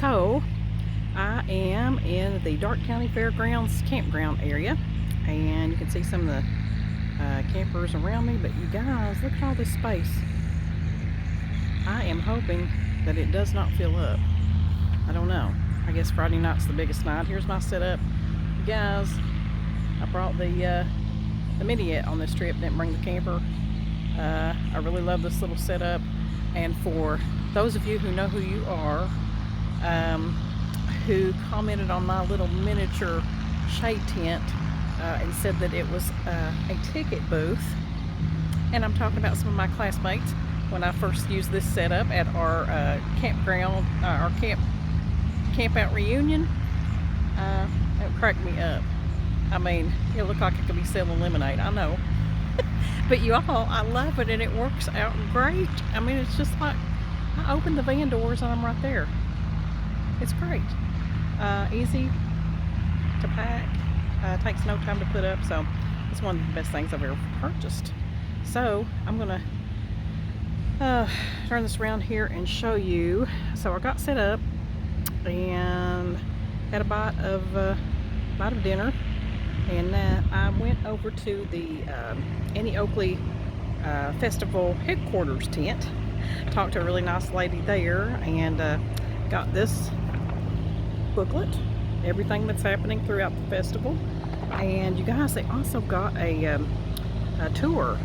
So I am in the Darke County Fairgrounds campground area, and you can see some of the campers around me, but you guys, look at all this space. I am hoping that it does not fill up. I don't know. I guess Friday night's the biggest night. Here's my setup. You guys, I brought the Minivan on this trip, didn't bring the camper. I really love this little setup, and for those of you who know who you are, who commented on my little miniature shade tent and said that it was a ticket booth, and I'm talking about some of my classmates when I first used this setup at our campground, our camp out reunion. It cracked me up. I mean, it looked like it could be selling lemonade, I know. But you all, I love it, and it works out great. I mean, it's just like I open the van doors and I'm right there. It's great. Easy to pack. Takes no time to put up, so it's one of the best things I've ever purchased. So I'm gonna turn this around here and show you. So I got set up and had a bite of dinner, and I went over to the Annie Oakley Festival headquarters tent. Talked to a really nice lady there, and got this booklet, everything that's happening throughout the festival. And you guys, they also got a tour.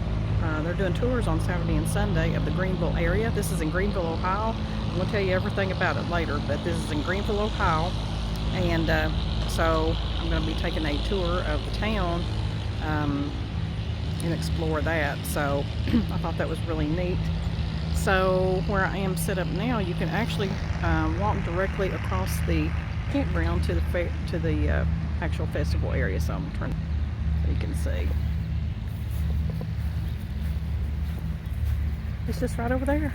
They're doing tours on Saturday and Sunday of the Greenville area. This is in Greenville, Ohio. I'm going to tell you everything about it later, but this is in Greenville, Ohio. And so I'm going to be taking a tour of the town and explore that. So I thought that was really neat. So where I am set up now, you can actually walk directly across the campground to the actual festival area. So I'm trying so you can see. It's just right over there.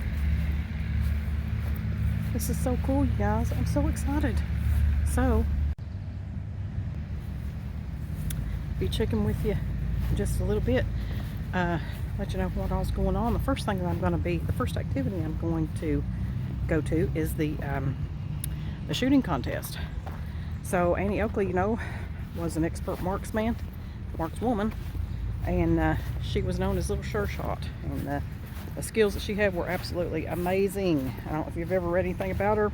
This is so cool, you guys. I'm so excited. So be checking with you in just a little bit. Let you know what all's going on. The first activity I'm going to go to is the shooting contest. So Annie Oakley, you know, was an expert markswoman, and she was known as Little Sure Shot, and the skills that she had were absolutely amazing. I don't know if you've ever read anything about her.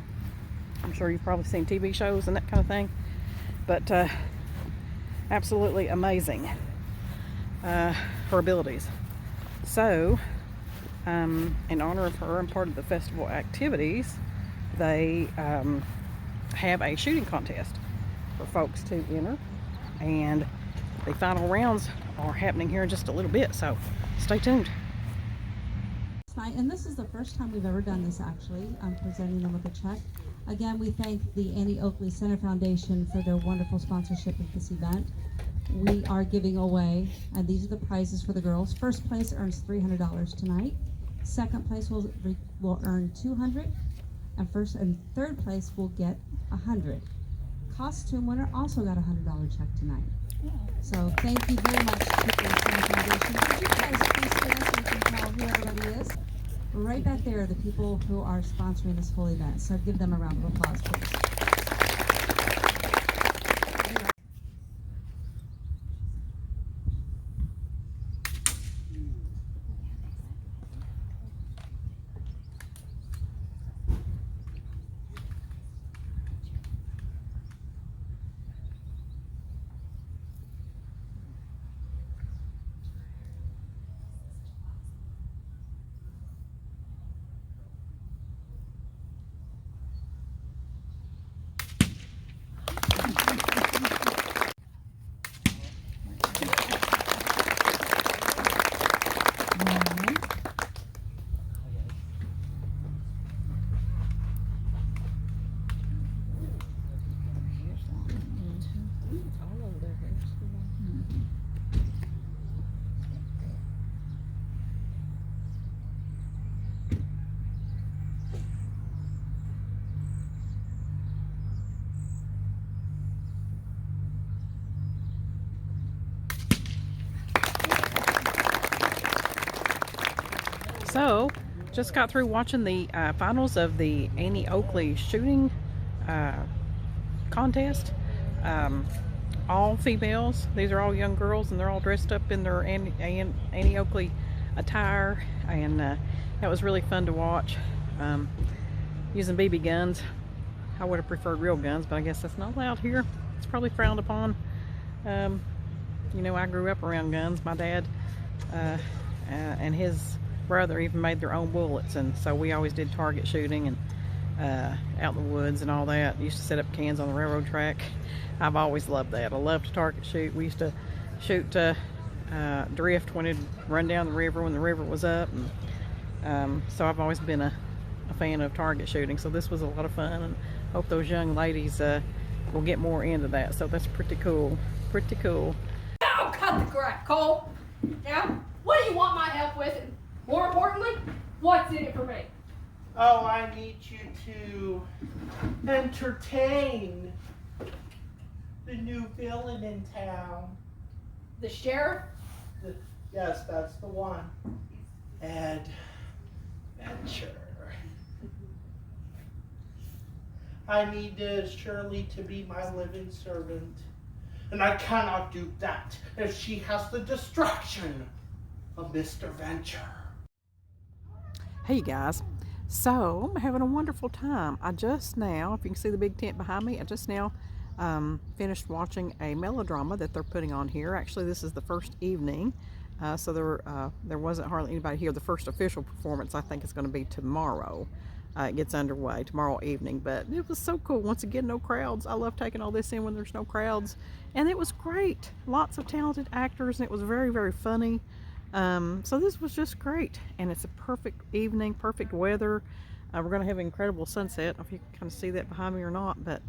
I'm sure you've probably seen TV shows and that kind of thing, but absolutely amazing, her abilities. So in honor of her and part of the festival activities, they have a shooting contest for folks to enter, and the final rounds are happening here in just a little bit, so stay tuned. And this is the first time we've ever done this, actually. I'm presenting them with a check. Again, we thank the Annie Oakley Center Foundation for their wonderful sponsorship of this event. We are giving away, and these are the prizes for the girls. First place earns $300 tonight. Second place will earn $200, and first and third place will get $100. Costume winner also got a $100 check tonight. So thank you very much to the Center Foundation. Could you guys please stand so we can tell who everybody is? Right back there are the people who are sponsoring this whole event. So give them a round of applause, please. So just got through watching the finals of the Annie Oakley shooting contest. All females. These are all young girls, and they're all dressed up in their Annie Oakley attire, and that was really fun to watch. Using BB guns. I would have preferred real guns, but I guess that's not allowed here. It's probably frowned upon. You know, I grew up around guns. My dad and his brother even made their own bullets, and so we always did target shooting and out in the woods and all that. Used to set up cans on the railroad track. I've always loved that. I love to target shoot. We used to shoot drift when it'd run down the river when the river was up, and so I've always been a fan of target shooting. So this was a lot of fun, and hope those young ladies will get more into that. So that's pretty cool. Pretty cool. Oh, cut the crap, Cole. Now, what do you want my help with? And more importantly, what's in it for me? Oh, I need you to entertain the new villain in town. The sheriff? Yes, that's the one. Ed Venture. I need Shirley to be my living servant. And I cannot do that if she has the distraction of Mr. Venture. Hey you guys, so I'm having a wonderful time. I just now, if you can see the big tent behind me, I just now finished watching a melodrama that they're putting on here. Actually, this is the first evening, so there wasn't hardly anybody here. The first official performance, I think, is going to be tomorrow. It gets underway tomorrow evening, but it was so cool. Once again, no crowds. I love taking all this in when there's no crowds, and it was great. Lots of talented actors, and it was very, very funny. So this was just great, and it's a perfect evening, perfect weather. We're going to have an incredible sunset. I don't know if you can kind of see that behind me or not, but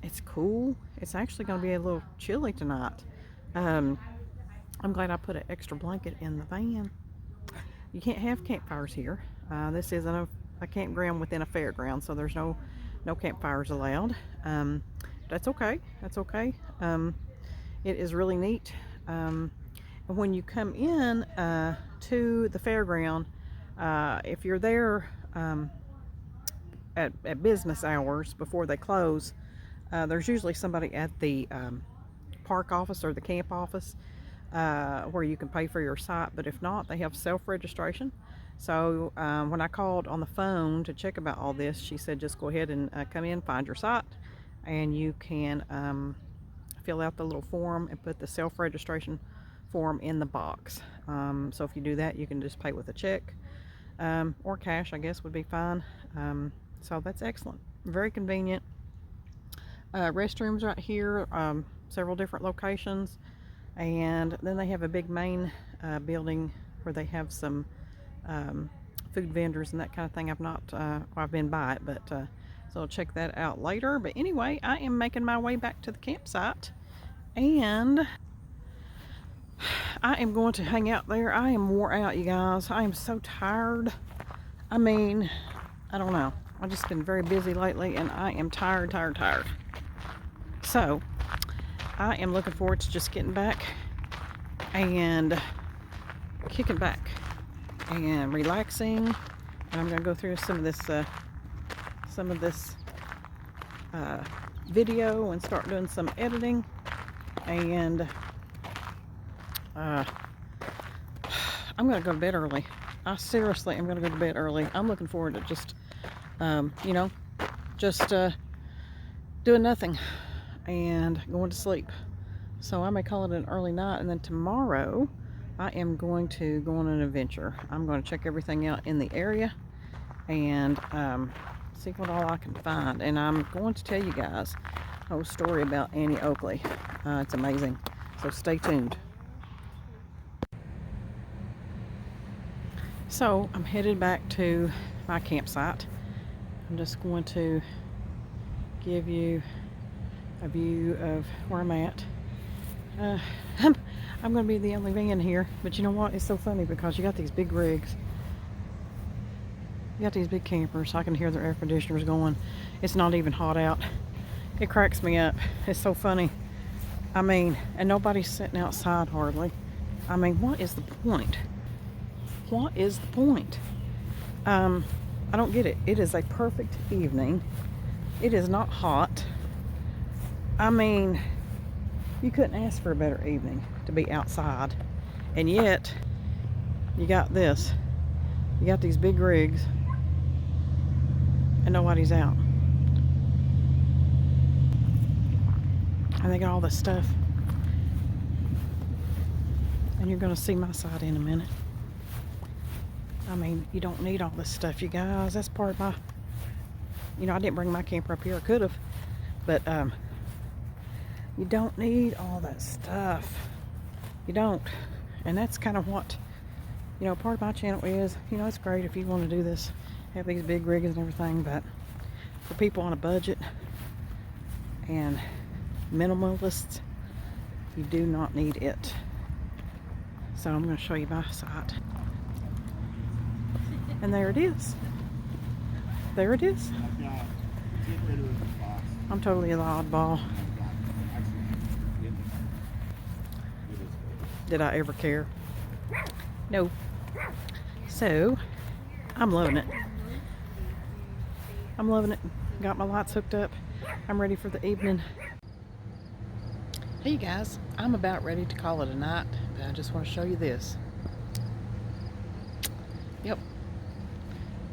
it's cool. It's actually going to be a little chilly tonight. I'm glad I put an extra blanket in the van. You can't have campfires here. This isn't a campground within a fairground, so there's no campfires allowed. That's okay. That's okay. It is really neat. When you come in to the fairground, if you're there at business hours before they close, there's usually somebody at the park office or the camp office where you can pay for your site, but if not, they have self-registration. So when I called on the phone to check about all this, she said just go ahead and come in, find your site, and you can fill out the little form and put the self-registration form in the box. So if you do that, you can just pay with a check or cash, I guess would be fine. So that's excellent. Very convenient. Restrooms right here, several different locations, and then they have a big main building where they have some food vendors and that kind of thing. I've been by it, but so I'll check that out later. But anyway, I am making my way back to the campsite, and I am going to hang out there. I am wore out, you guys. I am so tired. I mean, I don't know. I've just been very busy lately, and I am tired. So I am looking forward to just getting back and kicking back and relaxing. And I'm going to go through some of this video and start doing some editing. And I'm going to go to bed early. I seriously am going to go to bed early. I'm looking forward to just, doing nothing and going to sleep. So I may call it an early night, and then tomorrow I am going to go on an adventure. I'm going to check everything out in the area and see what all I can find. And I'm going to tell you guys a whole story about Annie Oakley. It's amazing. So stay tuned. So I'm headed back to my campsite. I'm just going to give you a view of where I'm at. I'm going to be the only van here, but you know what? It's so funny because you got these big rigs. You got these big campers. I can hear their air conditioners going. It's not even hot out. It cracks me up. It's so funny. I mean, and nobody's sitting outside hardly. I mean, what is the point? What is the point? I don't get it. It is a perfect evening. It is not hot. I mean, you couldn't ask for a better evening to be outside. And yet, you got this. You got these big rigs and nobody's out. And they got all this stuff. And you're gonna see my side in a minute. I mean, you don't need all this stuff, you guys. That's part of my, you know, I didn't bring my camper up here. I could have, but you don't need all that stuff. You don't. And that's kind of what, you know, part of my channel is. You know, it's great if you want to do this, have these big rigs and everything, but for people on a budget and minimalists, you do not need it. So I'm going to show you my site. And there it is. There it is. I'm totally an oddball. Did I ever care? No. So, I'm loving it. I'm loving it. Got my lights hooked up. I'm ready for the evening. Hey you guys, I'm about ready to call it a night, but I just want to show you this. Yep.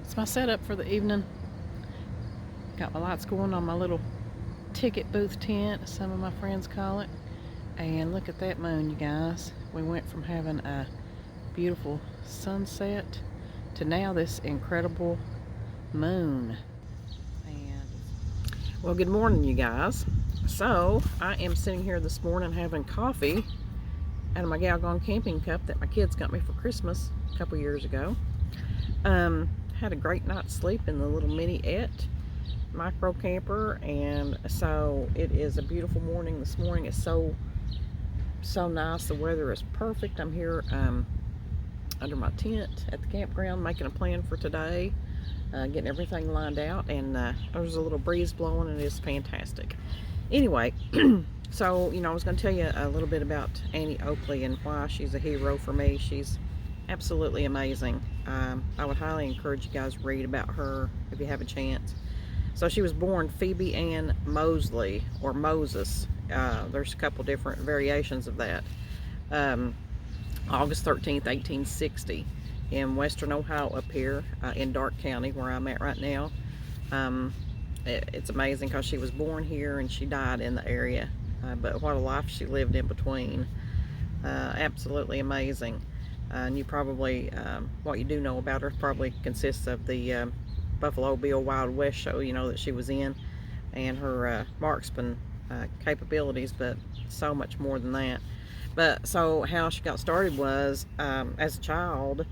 It's my setup for the evening. Got my lights going on my little ticket booth tent, as some of my friends call it. And look at that moon, you guys. We went from having a beautiful sunset to now this incredible moon. And well, good morning, you guys. So I am sitting here this morning having coffee out of my Galgone camping cup that my kids got me for Christmas a couple years ago. Had a great night's sleep in the little mini-et micro camper, and so it is a beautiful morning this morning. It's so nice. The weather is perfect. I'm here under my tent at the campground making a plan for today, getting everything lined out, and there's a little breeze blowing and it's fantastic. Anyway, so you know, I was going to tell you a little bit about Annie Oakley and why she's a hero for me. She's absolutely amazing. I would highly encourage you guys to read about her if you have a chance. So she was born Phoebe Ann Mosley, or Moses. There's a couple different variations of that. August 13th, 1860 in western Ohio up here in Darke County, where I'm at right now. It's amazing because she was born here and she died in the area, but what a life she lived in between. Absolutely amazing. And you probably, what you do know about her probably consists of the Buffalo Bill Wild West show, you know, that she was in, and her marksman capabilities, but so much more than that. But so how she got started was, as a child,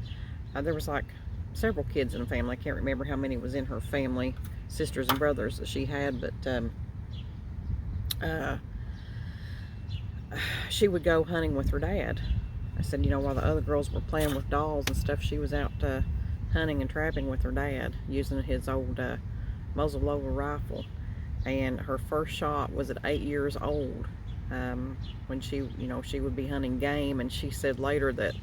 there was like several kids in the family. I can't remember how many was in her family, sisters and brothers that she had, but she would go hunting with her dad. I said, you know, while the other girls were playing with dolls and stuff, she was out hunting and trapping with her dad, using his old muzzleloader rifle. And her first shot was at 8 years old, when she, you know, she would be hunting game, and she said later that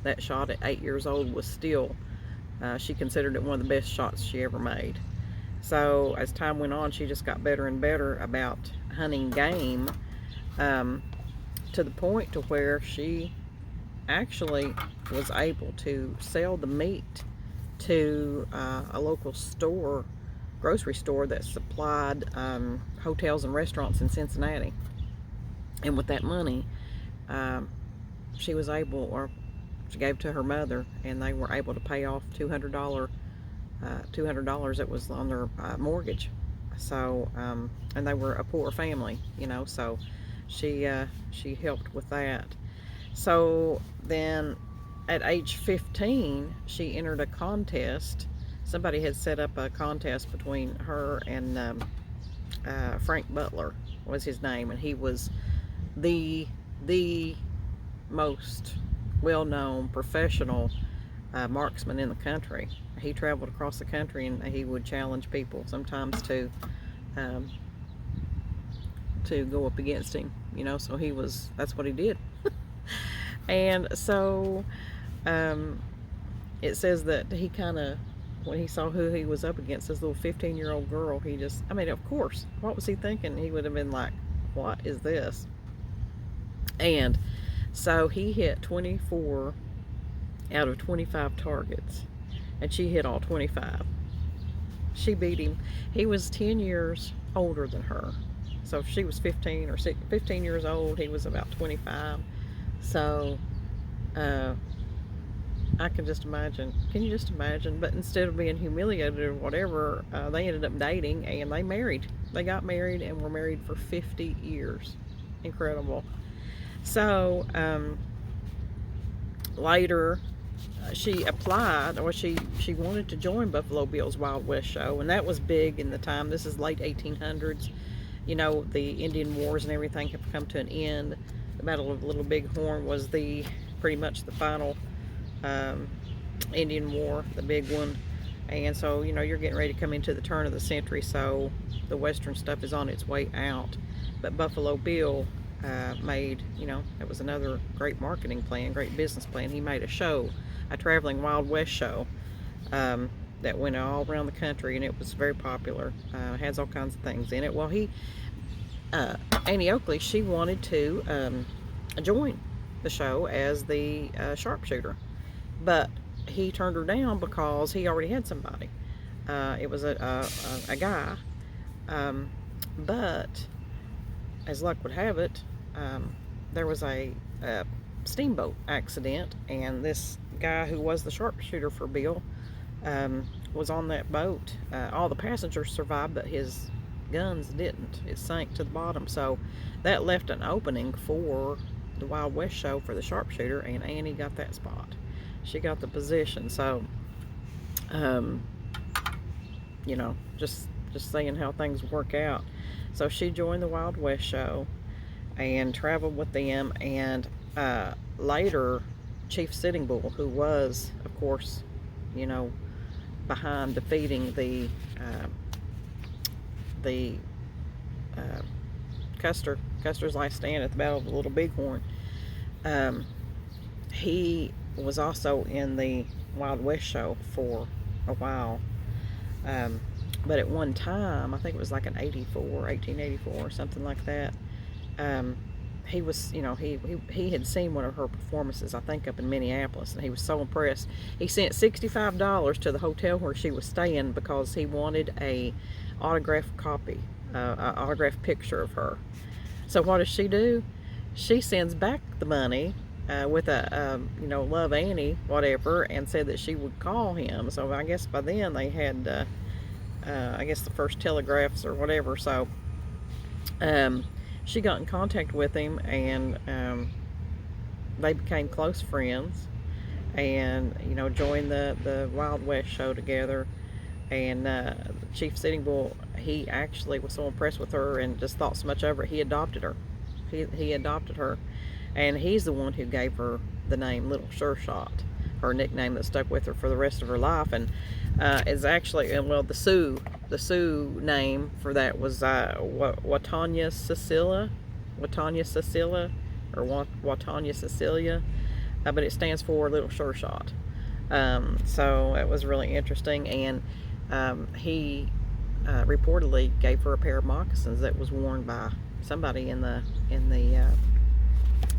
that shot at 8 years old was still, she considered it one of the best shots she ever made. So as time went on, she just got better and better about hunting game, to the point to where she actually was able to sell the meat to a local store, grocery store that supplied hotels and restaurants in Cincinnati. And with that money, she was able, or she gave to her mother, and they were able to pay off $200 that was on their mortgage. So and they were a poor family, you know, so she helped with that. So then at age 15, she entered a contest. Somebody had set up a contest between her and Frank Butler was his name, and he was the most well-known professional marksman in the country. He traveled across the country and he would challenge people sometimes to go up against him, you know, so that's what he did. And so it says that he kind of when he saw who he was up against, this little 15-year-old girl, he just, I mean, of course, what was he thinking? He would have been like, what is this? And so he hit 24 out of 25 targets, and she hit all 25. She beat him. He was 10 years older than her. So if she was 15 or 15 years old, he was about 25. So I can just imagine. Can you just imagine? But instead of being humiliated or whatever, they ended up dating and they married. They got married and were married for 50 years. Incredible. So later, she applied, or she wanted to join Buffalo Bill's Wild West show, and that was big in the time. This is late 1800s. You know, the Indian Wars and everything have come to an end. The Battle of Little Bighorn was pretty much the final Indian War, the big one. And so, you know, you're getting ready to come into the turn of the century, so the Western stuff is on its way out. But Buffalo Bill made, you know, it was another great marketing plan, great business plan. He made a show, a traveling Wild West show that went all around the country, and it was very popular. Has all kinds of things in it. Well, Annie Oakley, she wanted to join the show as the sharpshooter, but he turned her down because he already had somebody. It was a guy, but as luck would have it, there was a steamboat accident, and this guy who was the sharpshooter for Bill was on that boat. All the passengers survived, but his guns didn't. It sank to the bottom, so that left an opening for the Wild West show for the sharpshooter, and Annie got that spot. She got the position. So you know, just seeing how things work out. So she joined the Wild West show and traveled with them, and later Chief Sitting Bull, who was, of course, you know, behind defeating the Custer's last stand at the Battle of the Little Bighorn, he was also in the Wild West show for a while. But at one time, I think it was like 1884 or something like that, he was, you know, he had seen one of her performances, I think up in Minneapolis, and he was so impressed. He sent $65 to the hotel where she was staying because he wanted a autographed copy, an autographed picture of her. So what does she do? She sends back the money with a, you know, love Annie, whatever, and said that she would call him. So I guess by then they had, I guess, the first telegraphs or whatever. So she got in contact with him, and they became close friends, and, you know, joined the Wild West show together. And Chief Sitting Bull, he actually was so impressed with her and just thought so much of her, he adopted her. He adopted her, and he's the one who gave her the name Little Sure Shot, her nickname that stuck with her for the rest of her life. And is actually, well, the Sioux name for that was Watanya Cecilia, or Watanya Cecilia, but it stands for Little Sure Shot. So it was really interesting, and he reportedly gave her a pair of moccasins that was worn by somebody in the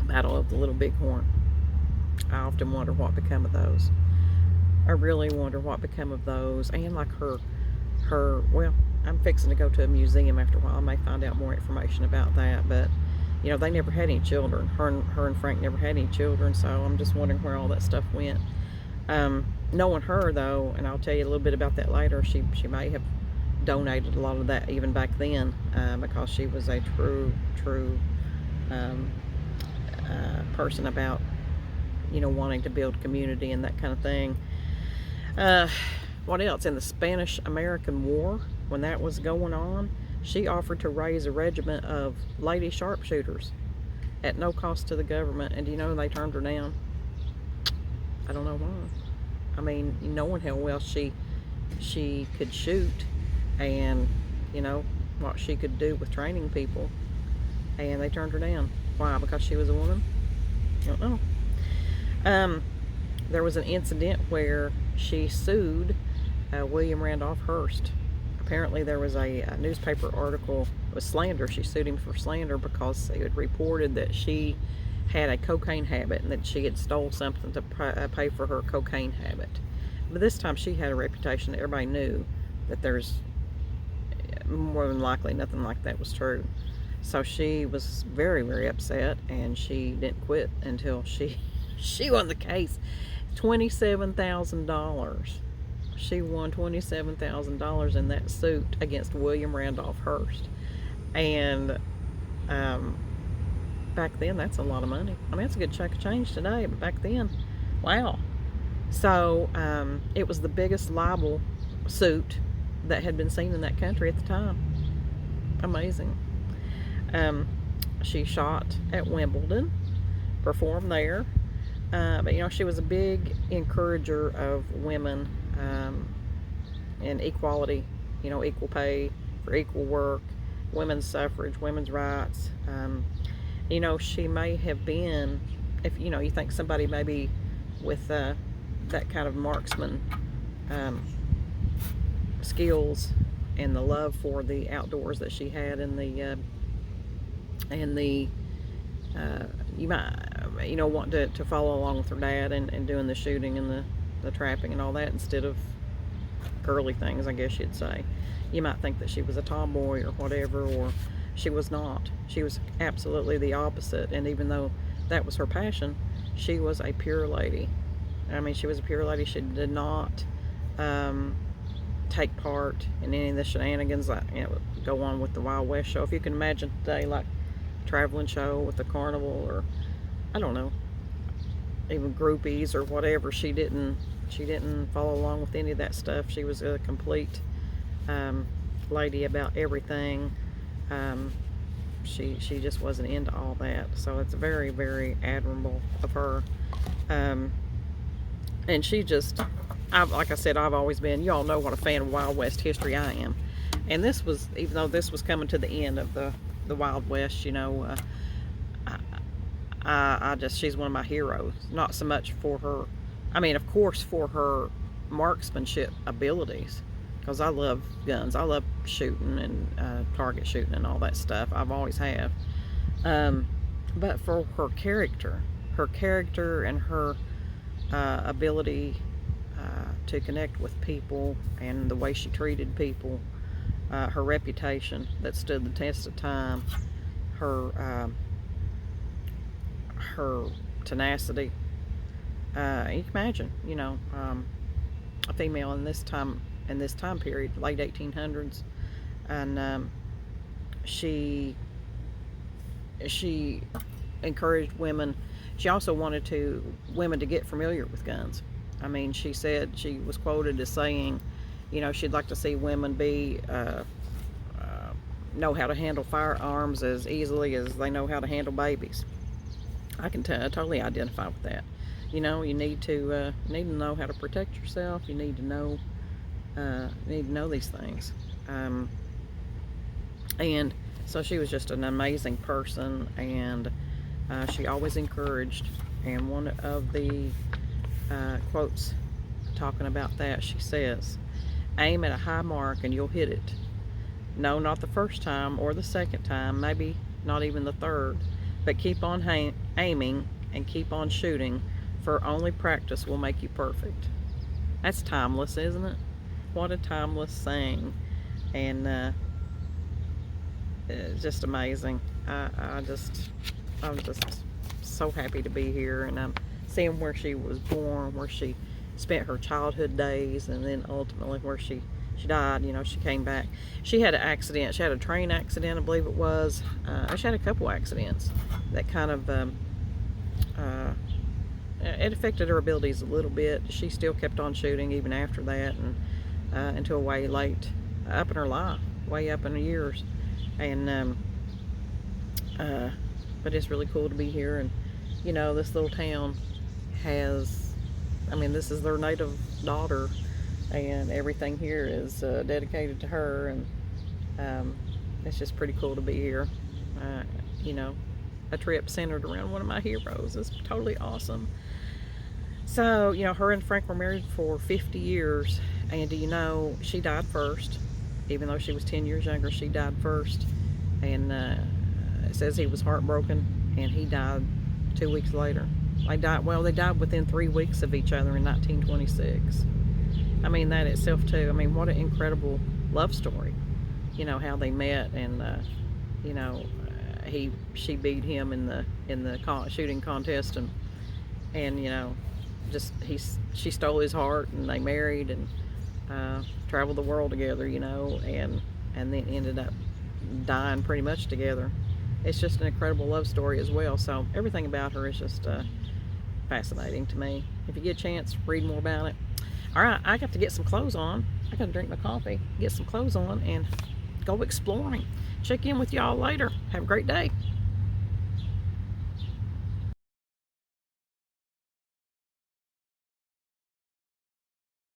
Battle of the Little Bighorn. I often wonder what became of those. I really wonder what became of those. And like her, well, I'm fixing to go to a museum after a while. I may find out more information about that, but, you know, they never had any children. Her and Frank never had any children, so I'm just wondering where all that stuff went. Knowing her, though, and I'll tell you a little bit about that later, she may have donated a lot of that even back then, because she was a true person about, you know, wanting to build community and that kind of thing. What else? In the Spanish-American War, when that was going on, she offered to raise a regiment of lady sharpshooters at no cost to the government, and do you know they turned her down? I don't know why. I mean, knowing how well she could shoot, and, you know, what she could do with training people, and they turned her down. Why? Because she was a woman? I don't know. There was an incident where she sued William Randolph Hearst. Apparently there was a newspaper article with slander. She sued him for slander because it had reported that she had a cocaine habit and that she had stole something to pay for her cocaine habit. But this time she had a reputation that everybody knew that there's more than likely nothing like that was true. So she was very, very upset, and she didn't quit until she won the case. $27,000. She won $27,000 in that suit against William Randolph Hearst. And back then, that's a lot of money. I mean, it's a good chunk of change today, but back then, wow. So it was the biggest libel suit that had been seen in that country at the time. Amazing. She shot at Wimbledon, performed there, but you know, she was a big encourager of women and equality, you know, equal pay for equal work, women's suffrage, women's rights. You know, she may have been, if you know, you think somebody maybe with that kind of marksman skills and the love for the outdoors that she had in the you might, you know, want to follow along with her dad and doing the shooting and the trapping and all that instead of girly things, I guess you'd say. You might think that she was a tomboy or whatever, or she was not. She was absolutely the opposite, and even though that was her passion, she was a pure lady. I mean, she was a pure lady. She did not take part in any of the shenanigans that, you know, go on with the Wild West show. If you can imagine today, like a traveling show with the carnival, or I don't know, even groupies or whatever, she didn't follow along with any of that stuff. She was a complete lady about everything. She just wasn't into all that. So it's very, very admirable of her. And she just, like I said, I've always been, you all know what a fan of Wild West history I am. And this was, even though this was coming to the end of the Wild West, you know, I just, she's one of my heroes. Not so much for her, I mean, of course, for her marksmanship abilities, because I love guns. I love shooting and target shooting and all that stuff. I've always have. But for her character and her ability to connect with people and the way she treated people, her reputation that stood the test of time, her tenacity. You can imagine, you know, a female in this time period, late 1800s, and she encouraged women. She also wanted women to get familiar with guns. I mean, she said, she was quoted as saying, you know, she'd like to see women know how to handle firearms as easily as they know how to handle babies. I can totally identify with that. You know, you need to know how to protect yourself. You need to know these things. And so she was just an amazing person, and she always encouraged. And one of the quotes talking about that, she says, "Aim at a high mark and you'll hit it. No, not the first time or the second time, maybe not even the third, but keep on aiming and keep on shooting, for only practice will make you perfect." That's timeless, isn't it? What a timeless saying. And it's just amazing. I'm just so happy to be here, and I'm seeing where she was born, where she spent her childhood days, and then ultimately where she died. You know, she came back. She had an accident. She had a train accident, I believe it was. She had a couple accidents that kind of it affected her abilities a little bit. She still kept on shooting even after that, and until way late up in her life, way up in the years. And but it's really cool to be here. And you know, this little town has, I mean, this is their native daughter, and everything here is dedicated to her, and it's just pretty cool to be here. You know, a trip centered around one of my heroes is totally awesome. So, you know, her and Frank were married for 50 years, And do you know, she died first. Even though she was 10 years younger, she died first. And it says he was heartbroken, and he died 2 weeks later. They died within 3 weeks of each other in 1926. I mean, that itself too. I mean, what an incredible love story. You know, how they met, and you know, she beat him in the shooting contest, and you know, just she stole his heart, and they married and traveled the world together, you know, and then ended up dying pretty much together. It's just an incredible love story as well. So everything about her is just fascinating to me. If you get a chance, read more about it. All right, I got to get some clothes on. I got to drink my coffee, get some clothes on, and go exploring. Check in with y'all later. Have a great day.